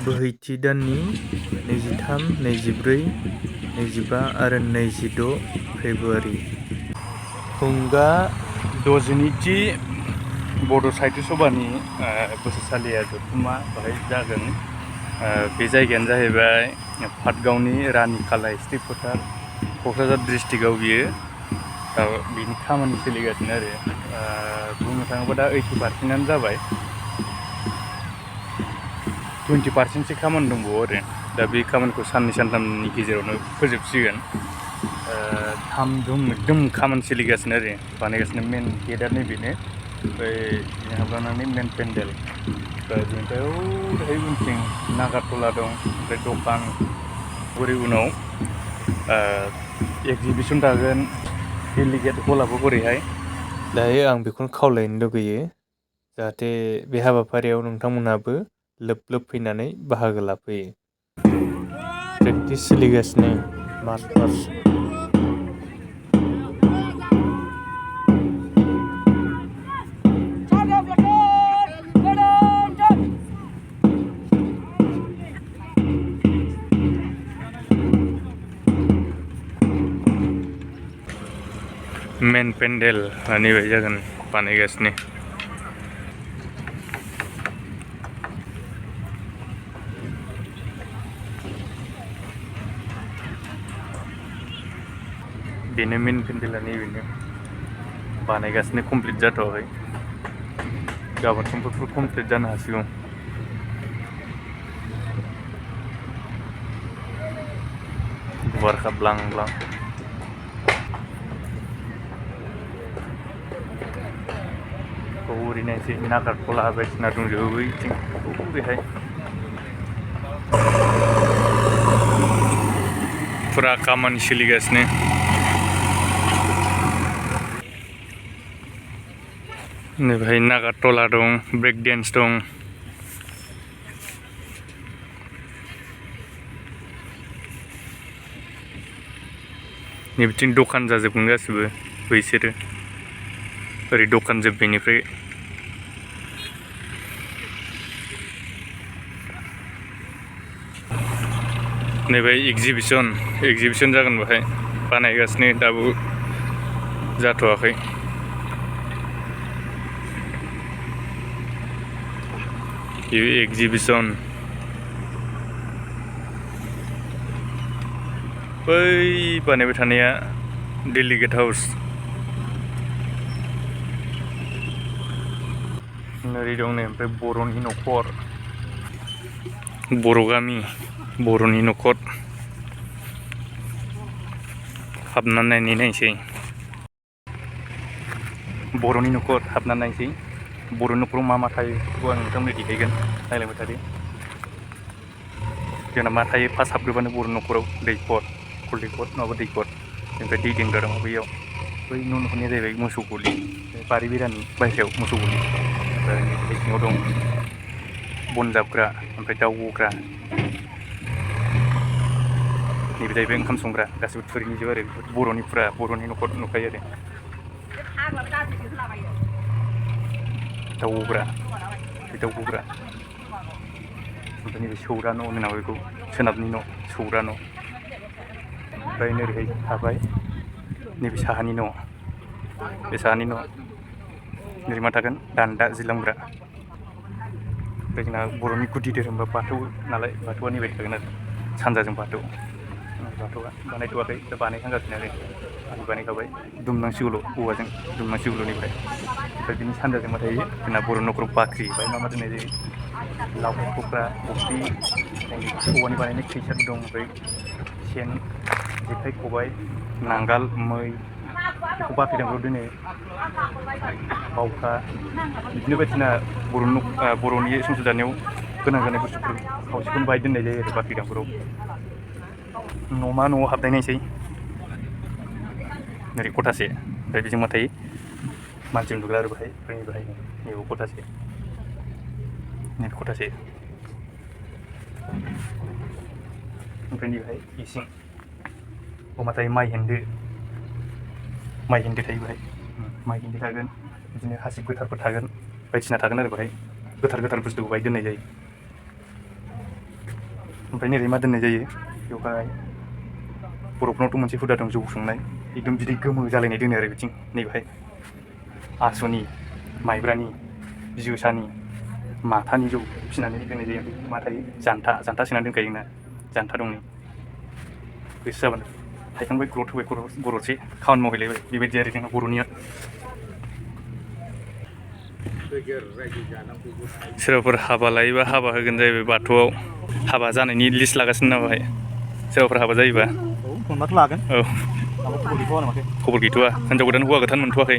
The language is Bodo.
बोहैथि दाननि 23, 24, 25 आरो 26 फेब्रुआरि। हुंगा 62थि बड' साहित्य सभानि बोसोरसालिया जथुम्मा बेहाय जागोन। बे जायगायानो जाहैबाय पाटगावनि रानि खाला स्टेट फोथार, क'क्राझार डिस्ट्रिक्टआव बियो। बिनि खामानि सोलिगासिनो आरो बुंनो थाङोबा दा 80% जाबाय, 20% खामानि दंबावो आरो दा बे खामानिखौ साननै सानथामनि गेजेरावनो फोजोबसिगोन। एकदम खामानि सोलिगासिनो आरो बानायगासिनो। मेन गेटआनो बेनो, ओमफ्राय बिदिनो हाबलांनानै मेन पेन्डेल, बेनिफ्राय ओरैहाय उनथिं नागारटला दं, ओमफ्राय दखान, ओरै उनाव एक्जिबिसन थागोन। डेलिगेट हलाबो ओरैहाय। दायो आं बेखौनो खावलायनो लुगैयो जाहाथे बे हाबाफारियाव नोंथांमोनहाबो लोब लोब फैनानै बाहागो लाफैयो। प्रेक्टिस सोलिगासिनो मार्च पास्ट। मेन पेन्डेल नैबे जागोन बानायगासिनो। बेनो मेन पेन्डेला नैबेनो बानायगासिनो, कमप्लिट जाथ'वाखै। गाबोन समफोर कमप्लिट जानो हासिगौ। गुवारखा ब्लां ब्लां। ओरै नायसै नागारटला बायदिसिना दंजोबो बैथिं ओरैहाय। फुरा खामानि सोलिगासिनो। नै बेहाय नागारटला दं, ब्रेक डेन्स दं। नै बिथिं दखान जाजोबगोन गासिबो बैसोरो, ओरै दखान जोब बेनिफ्राय। नैबे एक्जिबिसन जागोन बेहाय, बानायगासिनो दाबो जाथ'वाखै। बे एक्जिबिसन। बै बानायबाय थानाया डेलिगेट हाउस। ओरै दं नै ओमफ्राय बर'नि न'खर, बर' गामि, बर'नि न'खर। हाबनानै नायसै बर'नि न'खर, हाबनानै नायसै बर'नि न'खराव मा मा थायो बेखौ आं नोंथांमोननो देखायगोन। नायलांबाय थादो। जोंना मा थायो, फार्स्ट हाबग्रोबानो बर' न'खराव दैखर, खल दैखर नङाबा दैखर, ओमफ्राय दै दोनग्रा दङ बैयाव। बै न' नुहुरनाया जाहैबाय मोसौ गलि, बारि बेरानि बायह्रायाव मोसौ गलि। ओमफ्राय सिङाव दं बन जाबग्रा, ओमफ्राय दाउ गग्रा। नैबे जाहैबाय ओंखाम संग्रा, गासिबो थुरिनि जोब आरो बर'नि, फुरा बर'नि न'खर नुखायो आरो। दाउ गग्रा, बे दाउ गग्रा। ओमफ्राय नैबे सौरा न' होनो नामा बेखौ, सोनाबनि न' सौरा न'। ओमफ्राय नोरैहाय थाबाय नैबे साहानि न', बे साहानि न'। नोरै मा थागोन, दान्दा जिलामग्रा। ओमफ्राय जोंना बर'नि गुदि धोरोम बाथौ नालाय, बाथौआ नैबे थागोन आरो सानजाजों बाथौ। बाथौआ बानायथ'वाखै, दा बानायहांगासिनो आरो आलि बानायखाबाय, दुमनांसिगौल' औवाजों दुमनांसिगौल' निफ्राय। ओमफ्राय बिनि सानजाजों मा थायो, जोंना बर' न'खराव बाख्रि, बाहाय मा मा दोननाय जायो, लाव थख्रा, गरसि, औवानि बानायनाय खैसाबो दं, ओमफ्राय सेन, जेखाइ खबाइ, नांगाल, मै, बेखौ बाख्रि दांग्रायाव दोनो। बावखा, बिदिनो बायदिसिना बर'नि संसार जानायाव गोनां जानाय बुस्थुफोर खावसेखौनो बाहाय दोननाय जायो आरो बाख्रि दांगुराव। न'मा न'आव हाबनाय नायसै। ओरै खथासे, ओमफ्राय बेजों मा थायो, मानसि उन्दुग्रा आरो बाहाय, नैबे खथासे, नैबे खथासे। ओमफ्राय नैबेहाय इसिं, मा थायो, माइ हेन्दो थायो बेहाय, माइ हेन्दो थागोन। बिदिनो हासिब गोथारफोर थागोन, बायदिसिना थागोन आरो बेहाय गोथार बुस्थुखौ बाहाय दोननाय जायो। ओमफ्राय नोरै मा दोननाय जायो बेवहाय बर'फोरनावथ' मोनसे हुदा दं जौ संनाय एकदम बिदै गोमो जालायनाय दोनो आरो बिथिं नैबेहाय आसुनि माइब्रानि जोसानि माथानि जौ फिनानै दोननाय जायो मा थायो जान्था सोनानै दोनखायो ना जान्था दं नै गोसो जाबानो थाइखांबाय ग्रद होबाय गरदसे खामानि मावहैलायबाय बेबायदि आरो जोंना बर'निया सोरबाफोर हाबा लायोबा हाबा होगोन जाहैबाय बाथौआव हाबा जानायनि लिस्ट लागासिनो ना बाहाय सोरबाफोर हाबा जायोबा मोनबाथ' लागोन औ खबर गैथ'आ खबर गैथ'आ हिनजाव गोदान हौवा गोदान मोनथ'वाखै